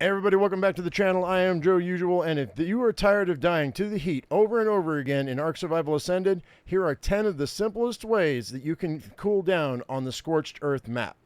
Everybody, welcome back to the channel. I am Joe Usual, and if you are tired of dying to the heat over and over again in Ark Survival Ascended, here are 10 of the simplest ways that you can cool down on the Scorched Earth map.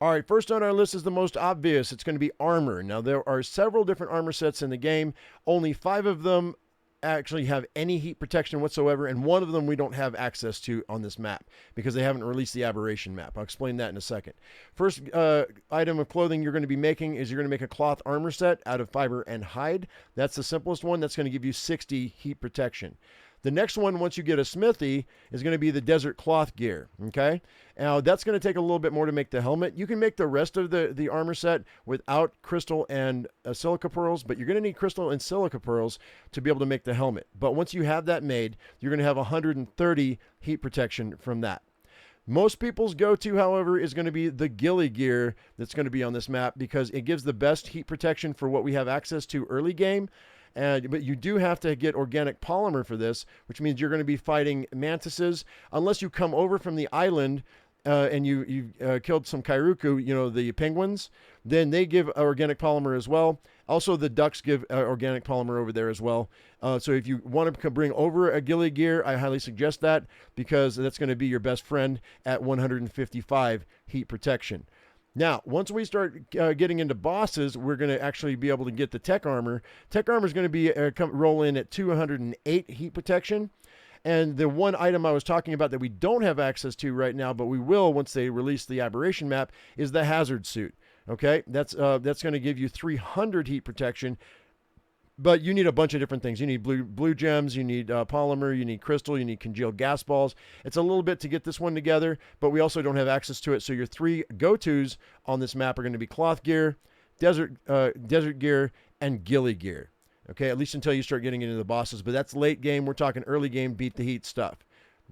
All right, first on our list is the most obvious. It's going to be armor. Now, there are several different armor sets in the game. Only 5 of them actually have any heat protection whatsoever, and one of them we don't have access to on this map because they haven't released the aberration map. I'll explain that in a second. First item of clothing you're going to be making is you're going to make a cloth armor set out of fiber and hide. That's the simplest one. That's going to give you 60 heat protection. The next one, once you get a smithy, is going to be the desert cloth gear, okay? Now, that's going to take a little bit more to make the helmet. You can make the rest of the armor set without crystal and silica pearls, but you're going to need crystal and silica pearls to be able to make the helmet. But once you have that made, you're going to have 130 heat protection from that. Most people's go-to, however, is going to be the ghillie gear that's going to be on this map because it gives the best heat protection for what we have access to early game. But you do have to get organic polymer for this, which means you're going to be fighting mantises. Unless you come over from the island and you killed some kairuku, you know, the penguins, then they give organic polymer as well. Also, the ducks give organic polymer over there as well. So if you want to bring over a ghillie gear, I highly suggest that because that's going to be your best friend at 155 heat protection. Now, once we start getting into bosses, we're going to actually be able to get the tech armor. Tech armor is going to be roll in at 208 heat protection. And the one item I was talking about that we don't have access to right now, but we will once they release the aberration map, is the hazard suit. Okay, that's going to give you 300 heat protection. But you need a bunch of different things. You need blue gems, you need polymer, you need crystal, you need congealed gas balls. It's a little bit to get this one together, but we also don't have access to it. So your 3 go-tos on this map are going to be cloth gear, desert gear, and ghillie gear. Okay, at least until you start getting into the bosses. But that's late game. We're talking early game, beat the heat stuff.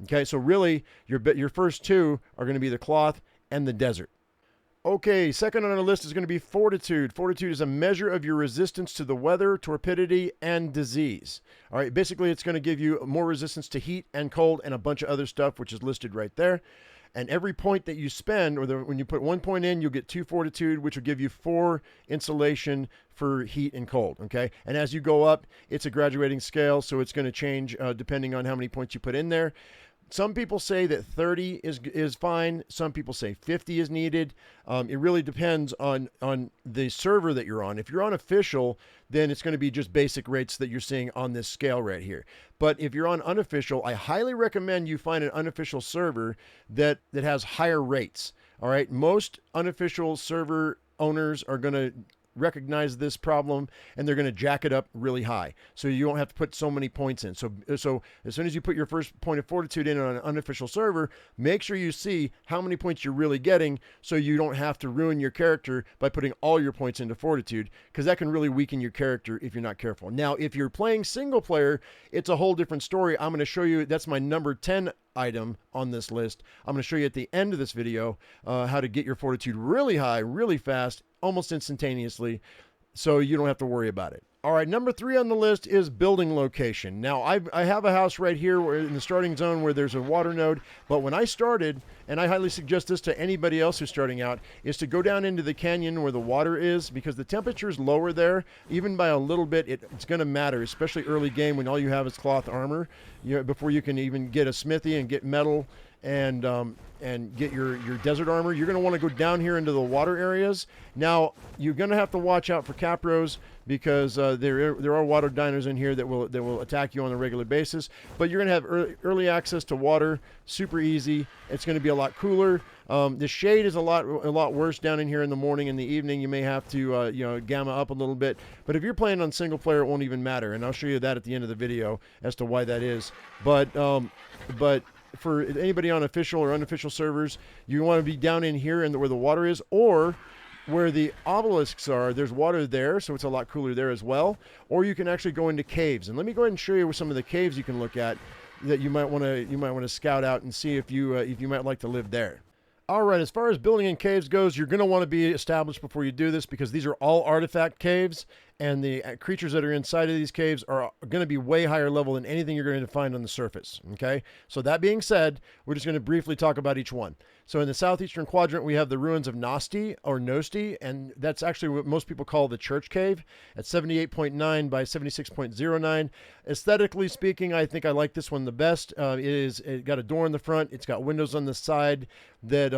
Okay, so really your first 2 are going to be the cloth and the desert. Okay, second on our list is going to be Fortitude. Fortitude is a measure of your resistance to the weather, torpidity, and disease. All right, basically it's going to give you more resistance to heat and cold and a bunch of other stuff, which is listed right there. And every point that you spend, when you put 1 point in, you'll get 2 Fortitude, which will give you 4 insulation for heat and cold, okay? And as you go up, it's a graduating scale, so it's going to change depending on how many points you put in there. Some people say that 30 is fine. Some people say 50 is needed. It really depends on the server that you're on. If you're on official, then it's going to be just basic rates that you're seeing on this scale right here. But if you're on unofficial, I highly recommend you find an unofficial server that has higher rates. All right, most unofficial server owners are going to recognize this problem and they're going to jack it up really high so you don't have to put so many points in. So as soon as you put your first point of Fortitude in on an unofficial server, make sure you see how many points you're really getting so you don't have to ruin your character by putting all your points into Fortitude, because that can really weaken your character if you're not careful. Now, if you're playing single player, it's a whole different story. I'm going to show you, that's my number 10 item on this list. I'm going to show you at the end of this video how to get your Fortitude really high, really fast, almost instantaneously, so you don't have to worry about it. All right, number 3 on the list is building location. Now, I have a house right here where in the starting zone where there's a water node, but when I started, and I highly suggest this to anybody else who's starting out, is to go down into the canyon where the water is, because the temperature is lower there. Even by a little bit, it's going to matter, especially early game when all you have is cloth armor. Before you can even get a smithy and get metal and get your desert armor, you're going to want to go down here into the water areas. Now, you're going to have to watch out for capros because there are water diners in here that will attack you on a regular basis. But you're going to have early access to water, super easy. It's going to be a lot cooler. The shade is a lot worse down in here in the morning and the evening. You may have to gamma up a little bit. But if you're playing on single player, it won't even matter. And I'll show you that at the end of the video as to why that is. But for anybody on official or unofficial servers, you want to be down in here and where the water is, or where the obelisks are. There's water there, so it's a lot cooler there as well. Or you can actually go into caves. And let me go ahead and show you some of the caves you can look at that you might want to scout out and see if you might like to live there. All right, as far as building in caves goes, you're going to want to be established before you do this because these are all artifact caves, and the creatures that are inside of these caves are going to be way higher level than anything you're going to find on the surface. Okay, so that being said, we're just going to briefly talk about each one. So in the southeastern quadrant, we have the ruins of Nosti or Nosti, and that's actually what most people call the church cave at 78.9 by 76.09. Aesthetically speaking, I think I like this one the best. It got a door in the front. It's got windows on the side that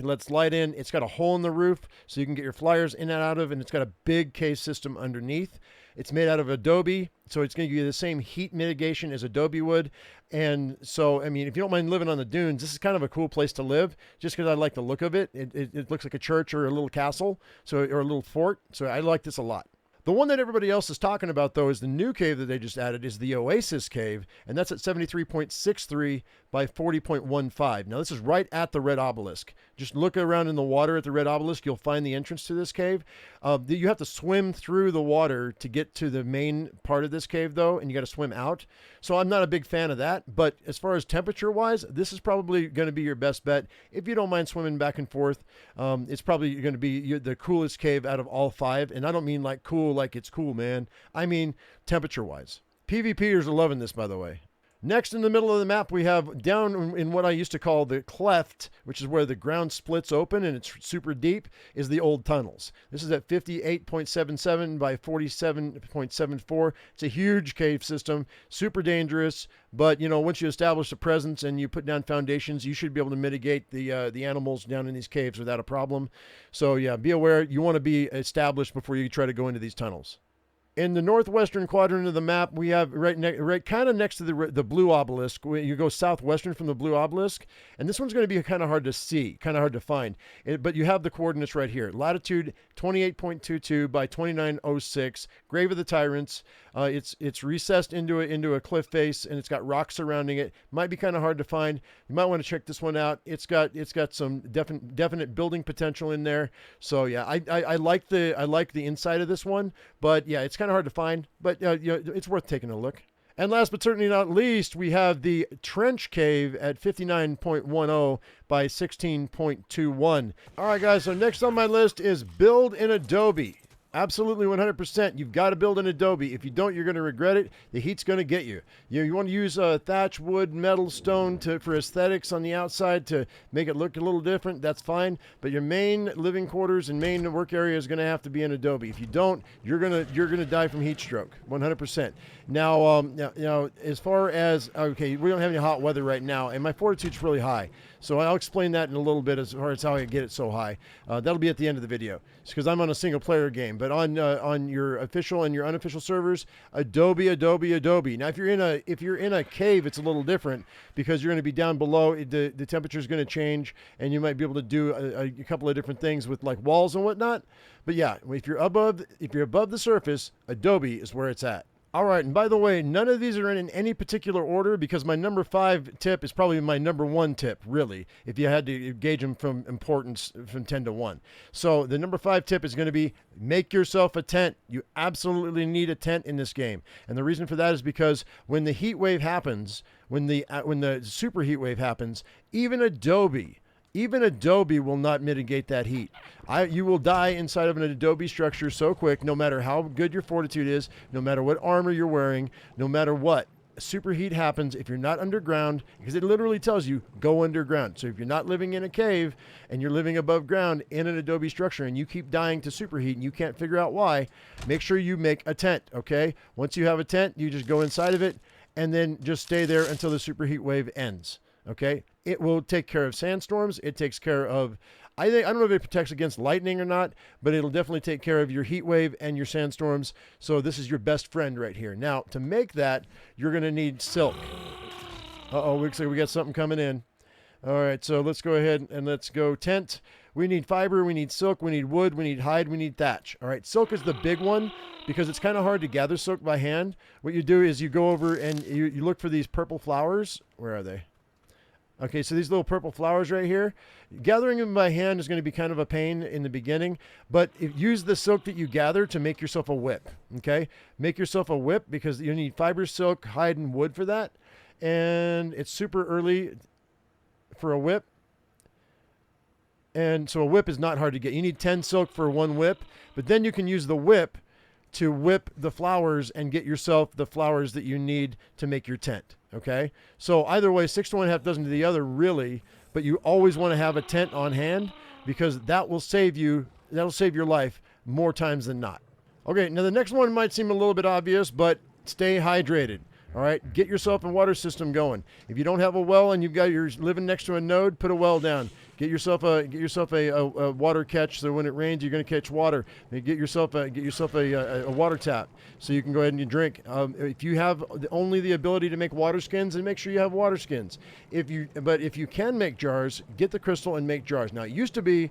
lets light in. It's got a hole in the roof so you can get your flyers in and out of, and it's got a big cave system underneath. It's made out of adobe, so it's going to give you the same heat mitigation as adobe would. And so, I mean, if you don't mind living on the dunes, this is kind of a cool place to live just because I like the look of it. It looks like a church or a little castle, or a little fort. So I like this a lot. The one that everybody else is talking about, though, is the new cave that they just added, is the Oasis Cave, and that's at 73.63 by 40.15. Now, this is right at the Red Obelisk. Just look around in the water at the Red Obelisk. You'll find the entrance to this cave. You have to swim through the water to get to the main part of this cave, though, and you got to swim out. So I'm not a big fan of that, but as far as temperature-wise, this is probably going to be your best bet. If you don't mind swimming back and forth, it's probably going to be the coolest cave out of all 5, and I don't mean like cool like it's cool, man. I mean temperature-wise. PvPers are loving this, by the way. Next, in the middle of the map, we have down in what I used to call the cleft, which is where the ground splits open and it's super deep, is the old tunnels. This is at 58.77 by 47.74. It's a huge cave system, super dangerous, but, you know, once you establish a presence and you put down foundations, you should be able to mitigate the animals down in these caves without a problem. So, yeah, be aware. You want to be established before you try to go into these tunnels. In the northwestern quadrant of the map, we have right kind of next to the blue obelisk. You go southwestern from the blue obelisk, and this one's going to be kind of hard to see, kind of hard to find. But you have the coordinates right here. Latitude 28.22 by 2906, Grave of the Tyrants. It's recessed into a cliff face, and it's got rocks surrounding it. Might be kind of hard to find. You might want to check this one out. It's got some definite building potential in there. So yeah, I like the inside of this one, but yeah, it's kind of hard to find, but it's worth taking a look. And last but certainly not least, we have the Trench Cave at 59.10 by 16.21. All right, guys, so next on my list is build in Adobe. Absolutely 100%. You've got to build in Adobe. If you don't, you're going to regret it. The heat's going to get you. You want to use thatch, wood, metal, stone for aesthetics on the outside to make it look a little different. That's fine. But your main living quarters and main work area is going to have to be in Adobe. If you don't, you're gonna die from heat stroke. 100%. Now, as far as we don't have any hot weather right now, and my Fortitude's really high. So I'll explain that in a little bit as far as how I get it so high. That'll be at the end of the video. It's because I'm on a single player game. But on your official and your unofficial servers, Adobe. Now, if you're in a cave, it's a little different because you're going to be down below. The temperature is going to change, and you might be able to do a couple of different things with like walls and whatnot. But yeah, if you're above the surface, Adobe is where it's at. All right, and by the way, none of these are in any particular order because my number 5 tip is probably my number 1 tip, really, if you had to gauge them from importance from 10 to 1. So the number 5 tip is going to be make yourself a tent. You absolutely need a tent in this game. And the reason for that is because when the heat wave happens, when the super heat wave happens, even Adobe will not mitigate that heat. You will die inside of an Adobe structure so quick, no matter how good your Fortitude is, no matter what armor you're wearing, no matter what. Superheat happens if you're not underground, because it literally tells you, go underground. So if you're not living in a cave and you're living above ground in an Adobe structure and you keep dying to superheat and you can't figure out why, make sure you make a tent, okay? Once you have a tent, you just go inside of it and then just stay there until the superheat wave ends. Okay, it will take care of sandstorms. It takes care of, I don't know if it protects against lightning or not, but it'll definitely take care of your heat wave and your sandstorms. So this is your best friend right here. Now, to make that, you're going to need silk. Looks like we got something coming in. All right, so let's go ahead and let's go tent. We need fiber, we need silk, we need wood, we need hide, we need thatch. All right, silk is the big one because it's kind of hard to gather silk by hand. What you do is you go over and you look for these purple flowers. Where are they? Okay, so these little purple flowers right here, gathering them by hand is going to be kind of a pain in the beginning, but use the silk that you gather to make yourself a whip, okay? Make yourself a whip because you need fiber, silk, hide, and wood for that, and it's super early for a whip, and so a whip is not hard to get. You need 10 silk for one whip, but then you can use the whip to whip the flowers and get yourself the flowers that you need to make your tent. Okay, so either way, 6 to 1 half dozen to the other, really, but you always want to have a tent on hand, because that will save you, that'll save your life more times than not. Okay, now the next one might seem a little bit obvious, but stay hydrated. All right, get yourself a water system going. If you don't have a well and you're living next to a node, put a well down. Get yourself a water catch, so when it rains, you're going to catch water. Get yourself a water tap, so you can go ahead and you drink. If you have only the ability to make water skins, then make sure you have water skins. But if you can make jars, get the crystal and make jars. Now, it used to be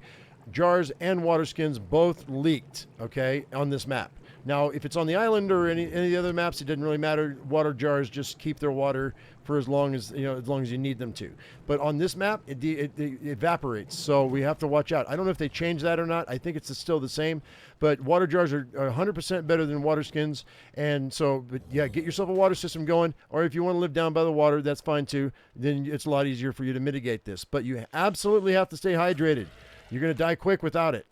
jars and water skins both leaked, okay, on this map. Now, if it's on the island or any of the other maps, it doesn't really matter. Water jars just keep their water for as long as you need them to. But on this map, it evaporates, so we have to watch out. I don't know if they changed that or not. I think it's still the same, but water jars are 100% better than water skins. And so, but yeah, get yourself a water system going, or if you want to live down by the water, that's fine too. Then it's a lot easier for you to mitigate this. But you absolutely have to stay hydrated. You're going to die quick without it.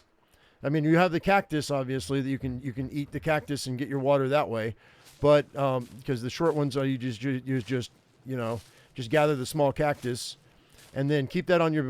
I mean, you have the cactus, obviously, that you can eat the cactus and get your water that way, but because the short ones are you just gather the small cactus, and then keep that on your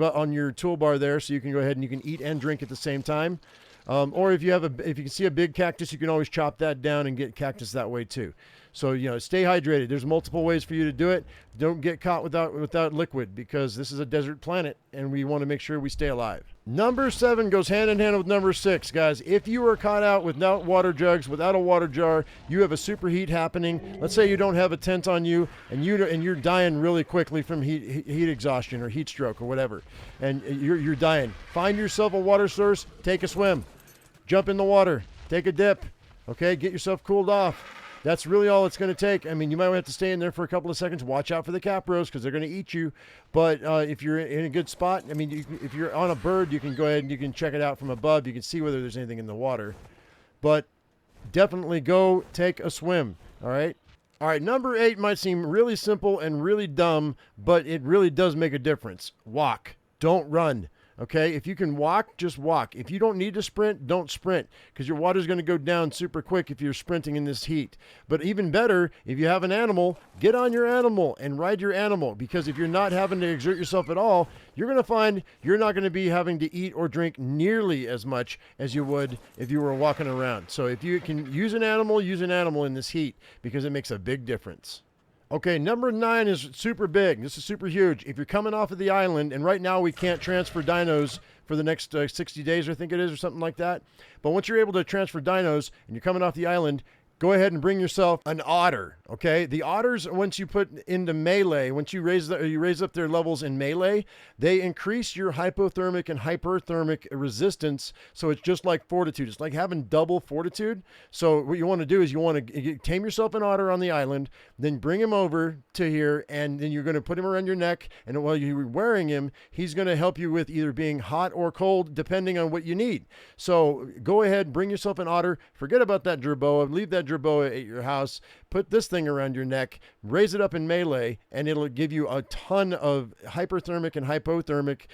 toolbar there, so you can go ahead and you can eat and drink at the same time. Or if you can see a big cactus, you can always chop that down and get cactus that way too. So, stay hydrated. There's multiple ways for you to do it. Don't get caught without liquid, because this is a desert planet and we want to make sure we stay alive. Number 7 goes hand in hand with number 6, guys. If you are caught out without water jugs, without a water jar, you have a superheat happening. Let's say you don't have a tent on you, and you're dying really quickly from heat exhaustion or heat stroke or whatever, and you're dying. Find yourself a water source. Take a swim. Jump in the water. Take a dip. Okay, get yourself cooled off. That's really all it's going to take. I mean, you might have to stay in there for a couple of seconds. Watch out for the capros, because they're going to eat you. But if you're in a good spot, I mean, if you're on a bird, you can go ahead and you can check it out from above. You can see whether there's anything in the water. But definitely go take a swim, all right? All right, number 8 might seem really simple and really dumb, but it really does make a difference. Walk. Don't run. Okay, if you can walk, just walk. If you don't need to sprint, don't sprint, because your water's going to go down super quick if you're sprinting in this heat. But even better, if you have an animal, get on your animal and ride your animal, because if you're not having to exert yourself at all, you're going to find you're not going to be having to eat or drink nearly as much as you would if you were walking around. So if you can use an animal in this heat, because it makes a big difference. Okay, number 9 is super big. This is super huge. If you're coming off of the island, and right now we can't transfer dinos for the next 60 days, I think it is, or something like that. But once you're able to transfer dinos and you're coming off the island, go ahead and bring yourself an otter, okay? The otters, once you put into melee, once you raise up their levels in melee, they increase your hypothermic and hyperthermic resistance, so it's just like Fortitude. It's like having double Fortitude. So what you want to do is you want to tame yourself an otter on the island, then bring him over to here, and then you're going to put him around your neck, and while you're wearing him, he's going to help you with either being hot or cold, depending on what you need. So go ahead, bring yourself an otter, forget about that jerboa, leave that jerboa at your house, put this thing around your neck, raise it up in melee, and it'll give you a ton of hyperthermic and hypothermic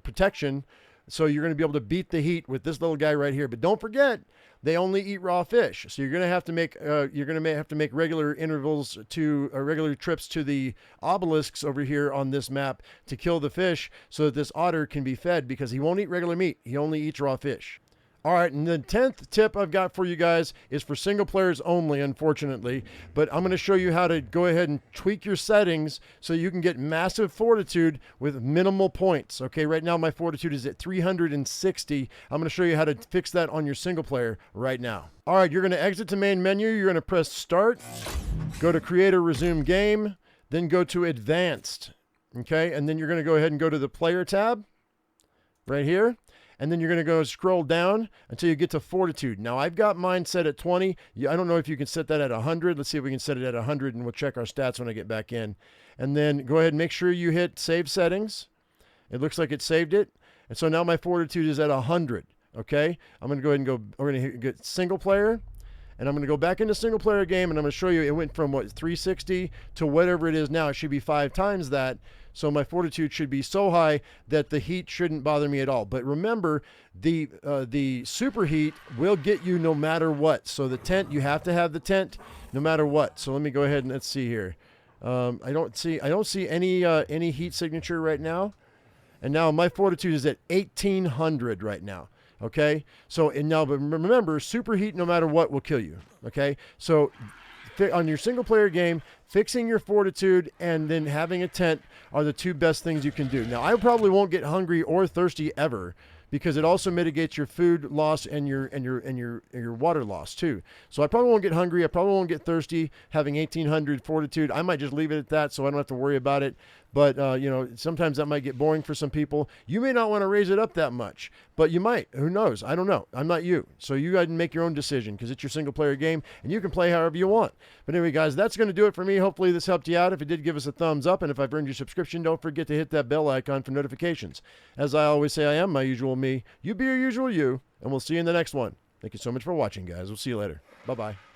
protection. So you're going to be able to beat the heat with this little guy right here. But don't forget, they only eat raw fish, so you're going to have to make regular intervals to regular trips to the obelisks over here on this map to kill the fish, so that this otter can be fed, because he won't eat regular meat. He only eats raw fish. All right, and the 10th tip I've got for you guys is for single players only, unfortunately, but I'm going to show you how to go ahead and tweak your settings so you can get massive fortitude with minimal points. Okay, right now my fortitude is at 360. I'm going to show you how to fix that on your single player right now. All right, you're going to exit to main menu. You're going to press start, go to create or resume game, then go to advanced. Okay, and then you're going to go ahead and go to the player tab right here. And then you're going to go scroll down until you get to Fortitude. Now, I've got mine set at 20. I don't know if you can set that at 100. Let's see if we can set it at 100, and we'll check our stats when I get back in. And then go ahead and make sure you hit Save Settings. It looks like it saved it. And so now my Fortitude is at 100, okay? I'm going to go ahead and we're going to get single player. And I'm going to go back into single player game, and I'm going to show you it went from what, 360 to whatever it is now. It should be 5 times that. So my fortitude should be so high that the heat shouldn't bother me at all. But remember, the superheat will get you no matter what. So the tent, you have to have the tent no matter what. So let me go ahead and let's see here. I don't see any heat signature right now. And now my fortitude is at 1800 right now. Okay. So and now, but remember, superheat no matter what will kill you. Okay. So on your single player game, fixing your fortitude and then having a tent are the 2 best things you can do. Now, I probably won't get hungry or thirsty ever, because it also mitigates your food loss and your water loss too. So I probably won't get hungry. I probably won't get thirsty having 1800 fortitude. I might just leave it at that so I don't have to worry about it. But, you know, sometimes that might get boring for some people. You may not want to raise it up that much, but you might. Who knows? I don't know. I'm not you. So you guys make your own decision, because it's your single player game and you can play however you want. But anyway, guys, that's going to do it for me. Hopefully this helped you out. If it did, give us a thumbs up. And if I've earned your subscription, don't forget to hit that bell icon for notifications. As I always say, I am my usual me. You be your usual you. And we'll see you in the next one. Thank you so much for watching, guys. We'll see you later. Bye-bye.